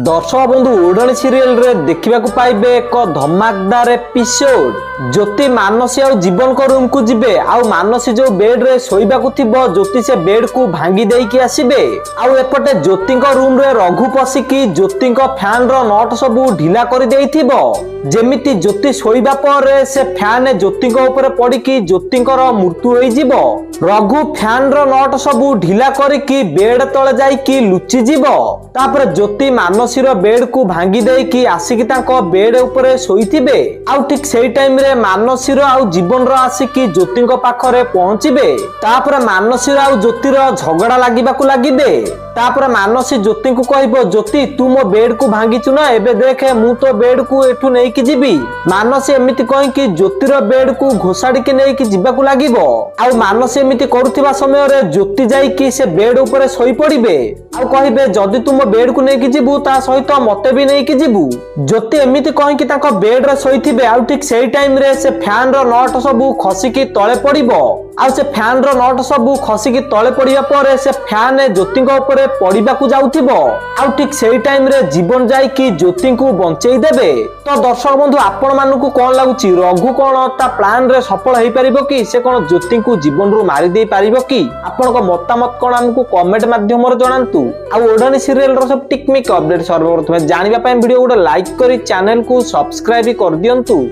दर्शक बंधु ओढ़णी सीरियल रे देखा पाइबे एक धमाकदार एपिसोड। ज्योति मानसी आ जीवन को रूम को जिबे आ मानसी जो बेड रे सोइबा को थिबो ज्योति से बेड को भांगी देकी आसीबे आ एपटे ज्योति रूम रे रघु पसिकी ज्योति फैन रो नट सबू ढिला कर देइथिबो। जेमिति ज्योति सोइबा पर से फैन ज्योति ऊपर पड़िकी ज्योति मृत्यु होई जिवो। रघु फैन रो नट सबू ढिला करिकी बेड तले जाइकी लुचि जिवो। तापर ज्योति मानसी रो बेड को भांगी देकी आसिकी तांको बेड ऊपर सोइथिबे आ ठीक सेही टाइम रे मानसी रो आ जीवन रो आसिकी ज्योति पाखरे पहुंचीबे। तापर मानसी रो आ ज्योति रो झगड़ा लागिबाकू लागिबे। तापर मानसी ज्योति को कहबो ज्योति तू मो बेड को भांगीचु ना एबे देखे मु तो बेड को एठू नै कि जीबी। मानसी एमिति कहि कि ज्योति रो बेड को घोसाडी के नै कि जीबाकू लागिबो। आ मानसी एमिति करूथिबा समय रे ज्योति जाई कि से बेड ऊपर सोई पड़िबे आ कहबे जदी तू मो बेड को नै कि जीबू ता सहित मते भी नै कि जीबू। ज्योति एमिति कहि कि ताको बेड रे सोईथिबे आ ठीक सेही टाइम रे से फैन रो नट सबू खसिकी तळे पड़िबो आ से फैन रो नट सबू खसिकी तळे पड़िया पर से फैन ज्योति ऊपर पड़िबा को जाउथिबो आ ठीक सेही टाइम रे जीवन जाई कि ज्योति को बंचेई देबे। तो दर्शक बंधु आपण मानकू कोन लागुची रघु कोन ता प्लान रे सफल हेई परिबो कि से कोन ज्योति को जीवन रो मारी देई परिबो कि आपनको मतामत कोन हमकू कमेंट माध्यम रे जणांतु। आ ओढ़णी सीरियल रो सब टिकमिक अपडेट सर्वप्रथमे जानिबा पय वीडियो को लाइक करी चैनल को सब्सक्राइब कर दियंतु।